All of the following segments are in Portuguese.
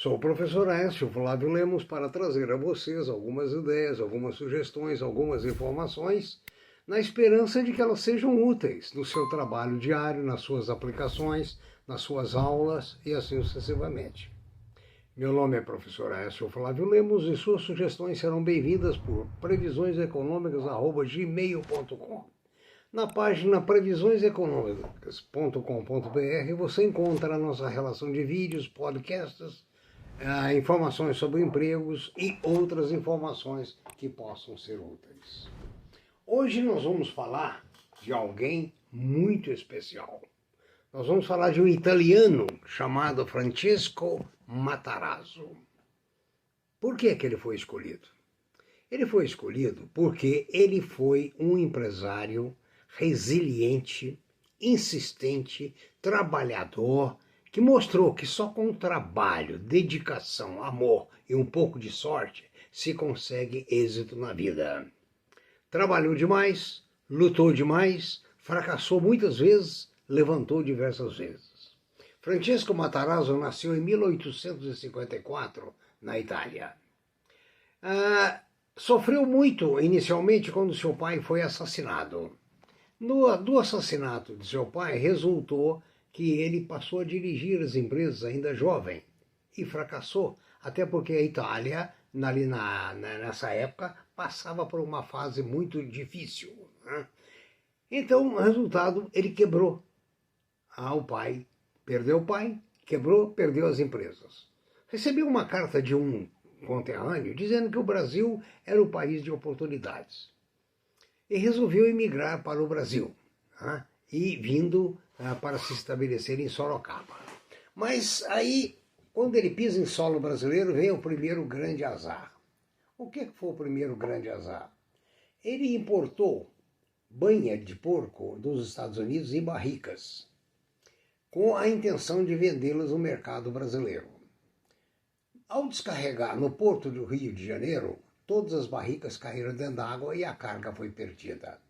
Sou o professor Aécio Flávio Lemos para trazer a vocês algumas ideias, algumas sugestões, algumas informações, na esperança de que elas sejam úteis no seu trabalho diário, nas suas aplicações, nas suas aulas e assim sucessivamente. Meu nome é professor Aécio Flávio Lemos e suas sugestões serão bem-vindas por previsioneseconômicas@gmail.com. Na página previsioneseconômicas.com.br você encontra a nossa relação de vídeos, podcasts, informações sobre empregos e outras informações que possam ser úteis. Hoje nós vamos falar de alguém muito especial. Nós vamos falar de um italiano chamado Francesco Matarazzo. Por que ele foi escolhido? Ele foi escolhido porque ele foi um empresário resiliente, insistente, trabalhador, que mostrou que só com trabalho, dedicação, amor e um pouco de sorte se consegue êxito na vida. Trabalhou demais, lutou demais, fracassou muitas vezes, levantou diversas vezes. Francesco Matarazzo nasceu em 1854, na Itália. Sofreu muito inicialmente quando seu pai foi assassinado. Do assassinato de seu pai resultou que ele passou a dirigir as empresas ainda jovem e fracassou, até porque a Itália, nessa época, passava por uma fase muito difícil. Né? Então, resultado, ele quebrou. O pai perdeu o pai, quebrou, perdeu as empresas. Recebeu uma carta de um conterrâneo dizendo que o Brasil era o país de oportunidades. E resolveu emigrar para o Brasil, né? E vindo para se estabelecer em Sorocaba. Mas aí, quando ele pisa em solo brasileiro, vem o primeiro grande azar. O que foi o primeiro grande azar? Ele importou banha de porco dos Estados Unidos em barricas, com a intenção de vendê-las no mercado brasileiro. Ao descarregar no porto do Rio de Janeiro, todas as barricas caíram dentro d'água e a carga foi perdida.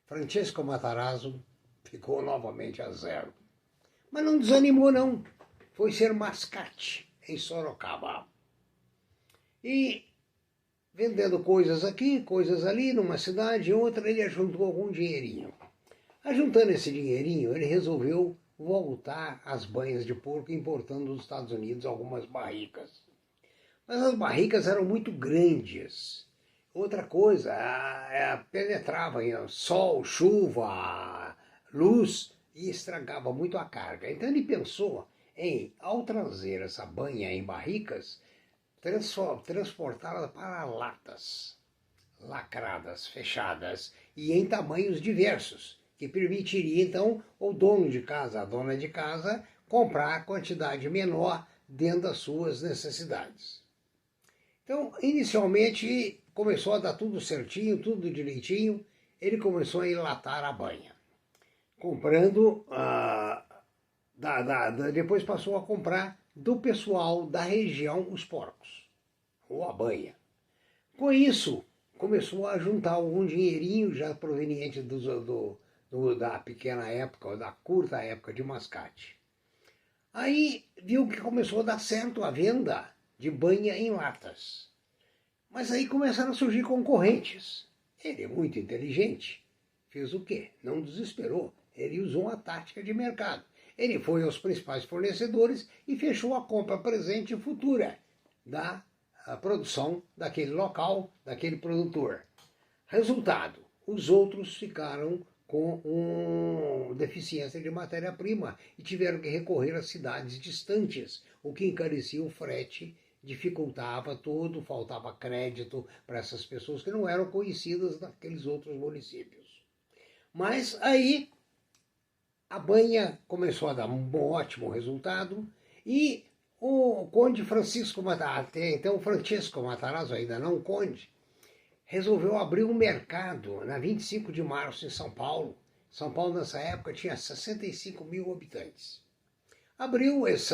Francesco Matarazzo ficou novamente a zero. Mas não desanimou não. Foi ser mascate em Sorocaba. E vendendo coisas aqui, coisas ali, numa cidade e outra, ele ajuntou algum dinheirinho. Ajuntando esse dinheirinho, ele resolveu voltar às banhas de porco, importando dos Estados Unidos algumas barricas. Mas as barricas eram muito grandes. Outra coisa, penetrava em sol, chuva, luz e estragava muito a carga. Então ele pensou em, ao trazer essa banha em barricas, transportá-la para latas, lacradas, fechadas e em tamanhos diversos, que permitiria então o dono de casa, a dona de casa, comprar quantidade menor dentro das suas necessidades. Então, inicialmente, começou a dar tudo certinho, tudo direitinho. Ele começou a enlatar a banha. Comprando, depois passou a comprar do pessoal da região os porcos, ou a banha. Com isso, começou a juntar algum dinheirinho já proveniente da pequena época, ou da curta época de mascate. Aí viu que começou a dar certo a venda de banha em latas. Mas aí começaram a surgir concorrentes. Ele é muito inteligente. Fez o quê? Não desesperou. Ele usou uma tática de mercado. Ele foi aos principais fornecedores e fechou a compra presente e futura da produção daquele local, daquele produtor. Resultado, os outros ficaram com deficiência de matéria-prima e tiveram que recorrer a cidades distantes, o que encarecia o frete, dificultava tudo, faltava crédito para essas pessoas que não eram conhecidas naqueles outros municípios. Mas aí a banha começou a dar um ótimo resultado e o conde Francisco Matarazzo, então Francesco Matarazzo, ainda não conde, resolveu abrir um mercado na 25 de março em São Paulo. São Paulo nessa época tinha 65 mil habitantes. Abriu esse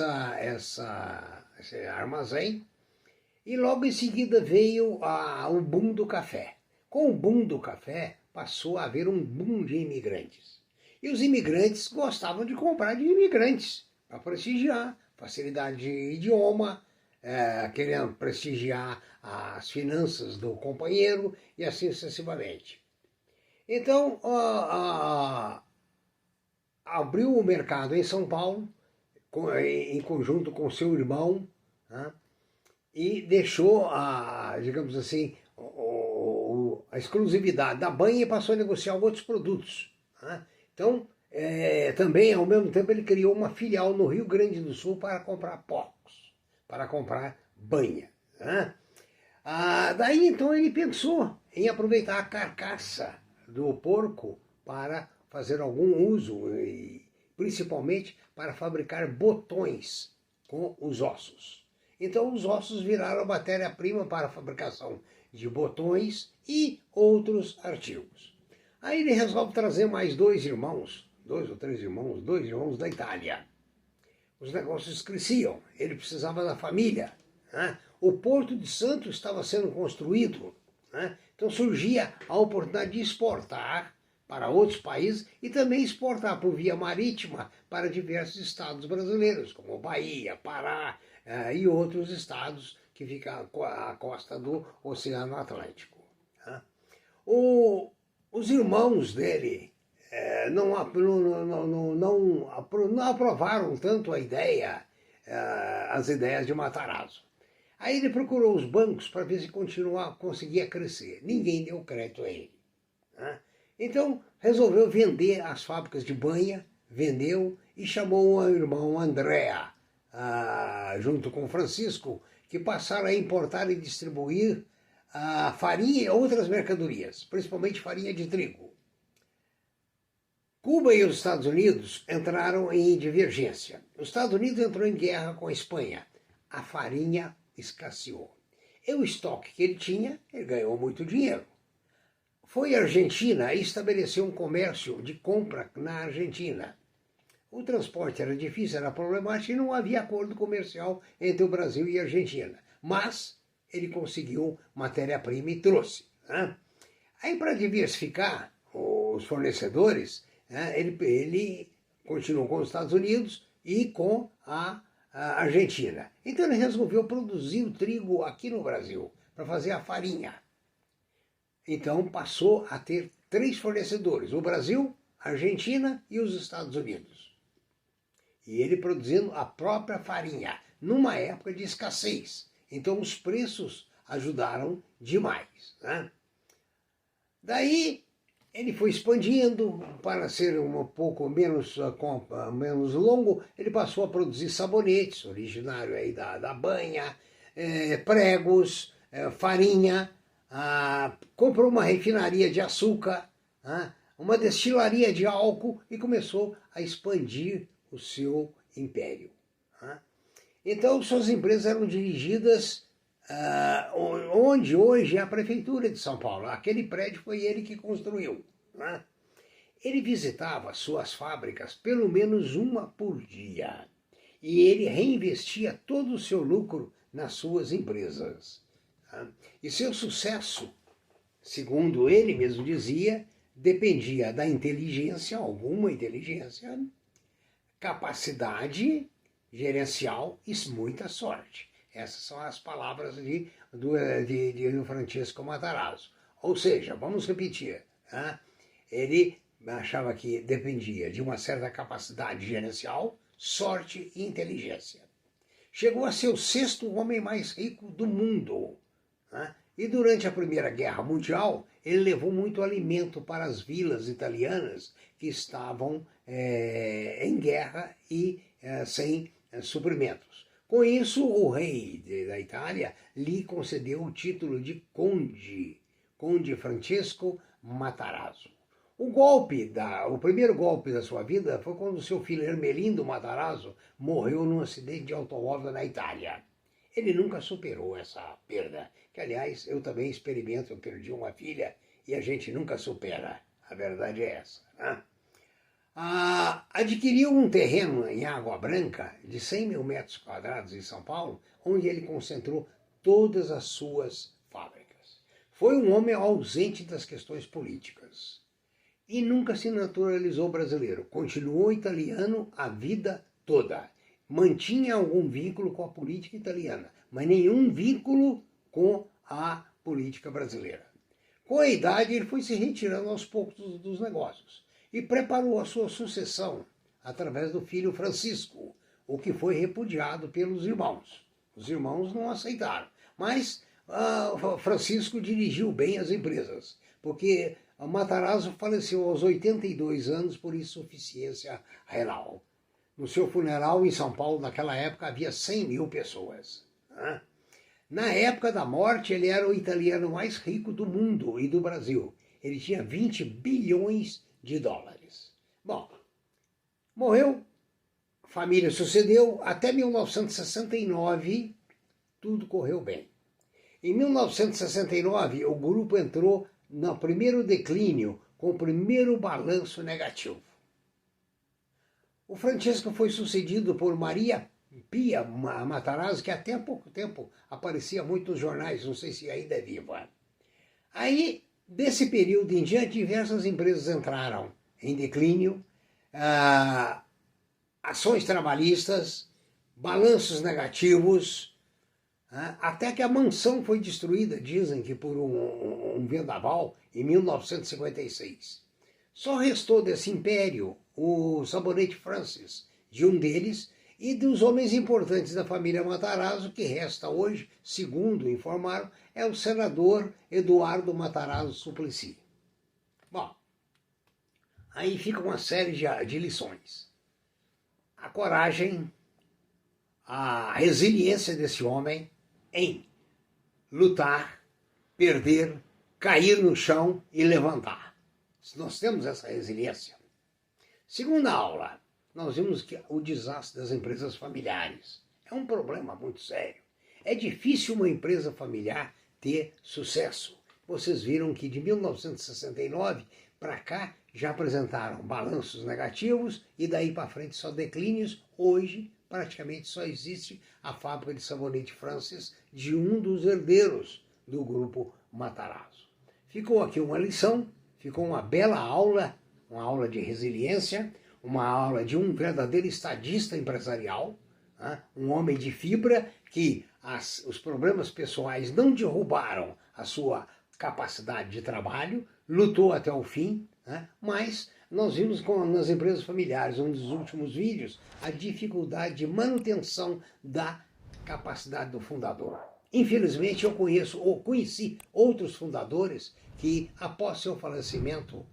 armazém e logo em seguida veio o boom do café. Com o boom do café passou a haver um boom de imigrantes. E os imigrantes gostavam de comprar de imigrantes para prestigiar, facilidade de idioma, querendo prestigiar as finanças do companheiro e assim sucessivamente. Então, abriu o mercado em São Paulo, em conjunto com seu irmão, né, e deixou, digamos assim, a exclusividade da banha e passou a negociar outros produtos. Né? Então, também, ao mesmo tempo, ele criou uma filial no Rio Grande do Sul para comprar porcos, para comprar banha. Né? Daí, então, ele pensou em aproveitar a carcaça do porco para fazer algum uso, principalmente para fabricar botões com os ossos. Então, os ossos viraram matéria-prima para a fabricação de botões e outros artigos. Aí ele resolve trazer mais dois ou três irmãos, dois irmãos da Itália. Os negócios cresciam, ele precisava da família. Né? O Porto de Santos estava sendo construído, né? Então surgia a oportunidade de exportar para outros países e também exportar por via marítima para diversos estados brasileiros, como Bahia, Pará e outros estados que ficam à costa do Oceano Atlântico. Né? Os irmãos dele não aprovaram tanto as ideias de Matarazzo. Aí ele procurou os bancos para ver se conseguia crescer. Ninguém deu crédito a ele. Né? Então resolveu vender as fábricas de banha, vendeu e chamou o irmão Andrea, junto com Francisco, que passaram a importar e distribuir farinha e outras mercadorias, principalmente farinha de trigo. Cuba e os Estados Unidos entraram em divergência. Os Estados Unidos entrou em guerra com a Espanha. A farinha escasseou. E o estoque que ele tinha, ele ganhou muito dinheiro. Foi à Argentina e estabeleceu um comércio de compra na Argentina. O transporte era difícil, era problemático e não havia acordo comercial entre o Brasil e a Argentina. Mas ele conseguiu matéria-prima e trouxe. Né? Aí, para diversificar os fornecedores, ele continuou com os Estados Unidos e com a Argentina. Então ele resolveu produzir o trigo aqui no Brasil, para fazer a farinha. Então passou a ter 3 fornecedores, o Brasil, a Argentina e os Estados Unidos. E ele produzindo a própria farinha, numa época de escassez. Então os preços ajudaram demais. Né? Daí ele foi expandindo, para ser um pouco menos longo, ele passou a produzir sabonetes, originário aí da banha, pregos, farinha, comprou uma refinaria de açúcar, uma destilaria de álcool e começou a expandir o seu império. Então suas empresas eram dirigidas onde hoje é a Prefeitura de São Paulo. Aquele prédio foi ele que construiu. Né? Ele visitava suas fábricas pelo menos uma por dia. E ele reinvestia todo o seu lucro nas suas empresas. Né? E seu sucesso, segundo ele mesmo dizia, dependia da inteligência, alguma inteligência, capacidade gerencial e muita sorte. Essas são as palavras do Francisco Matarazzo. Ou seja, vamos repetir, né? Ele achava que dependia de uma certa capacidade gerencial, sorte e inteligência. Chegou a ser o 6º homem mais rico do mundo. Né? E durante a Primeira Guerra Mundial, ele levou muito alimento para as vilas italianas que estavam em guerra e sem suprimentos. Com isso, o rei da Itália lhe concedeu o título de Conde Francesco Matarazzo. O primeiro golpe da sua vida foi quando seu filho Ermelindo Matarazzo morreu num acidente de automóvel na Itália. Ele nunca superou essa perda, que aliás eu também experimento, eu perdi uma filha e a gente nunca supera, a verdade é essa. Né? Adquiriu um terreno em Água Branca de 100 mil metros quadrados em São Paulo, onde ele concentrou todas as suas fábricas. Foi um homem ausente das questões políticas e nunca se naturalizou brasileiro. Continuou italiano a vida toda. mantinha algum vínculo com a política italiana, mas nenhum vínculo com a política brasileira. Com a idade, ele foi se retirando aos poucos dos negócios e preparou a sua sucessão através do filho Francisco, o que foi repudiado pelos irmãos. Os irmãos não aceitaram, mas Francisco dirigiu bem as empresas, porque Matarazzo faleceu aos 82 anos por insuficiência renal. No seu funeral em São Paulo, naquela época, havia 100 mil pessoas. Na época da morte, ele era o italiano mais rico do mundo e do Brasil. Ele tinha 20 bilhões de dólares. Bom, morreu, a família sucedeu, até 1969, tudo correu bem. Em 1969, o grupo entrou no primeiro declínio, com o primeiro balanço negativo. O Francisco foi sucedido por Maria Pia Matarazzo, que até há pouco tempo aparecia muito nos jornais, não sei se ainda é viva. Aí, desse período em diante, diversas empresas entraram em declínio, ações trabalhistas, balanços negativos, até que a mansão foi destruída, dizem que por um vendaval, em 1956. Só restou desse império o Sabonete Francis, de um deles, e dos homens importantes da família Matarazzo, que resta hoje, segundo informaram, é o senador Eduardo Matarazzo Suplicy. Bom, aí fica uma série de lições. A coragem, a resiliência desse homem em lutar, perder, cair no chão e levantar. Nós temos essa resiliência. Segunda aula, nós vimos que o desastre das empresas familiares é um problema muito sério. É difícil uma empresa familiar ter sucesso. Vocês viram que de 1969 para cá já apresentaram balanços negativos e daí para frente só declínios. Hoje praticamente só existe a fábrica de sabonete Francis de um dos herdeiros do grupo Matarazzo. Ficou aqui uma lição, ficou uma bela aula, uma aula de resiliência, uma aula de um verdadeiro estadista empresarial, um homem de fibra que os problemas pessoais não derrubaram a sua capacidade de trabalho, lutou até o fim, mas nós vimos nas empresas familiares, um dos últimos vídeos, a dificuldade de manutenção da capacidade do fundador. Infelizmente, eu conheci outros fundadores que, após seu falecimento,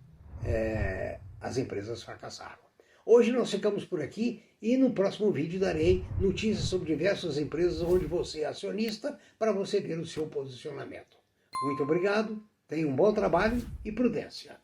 as empresas fracassaram. Hoje nós ficamos por aqui e no próximo vídeo darei notícias sobre diversas empresas onde você é acionista para você ver o seu posicionamento. Muito obrigado, tenha um bom trabalho e prudência.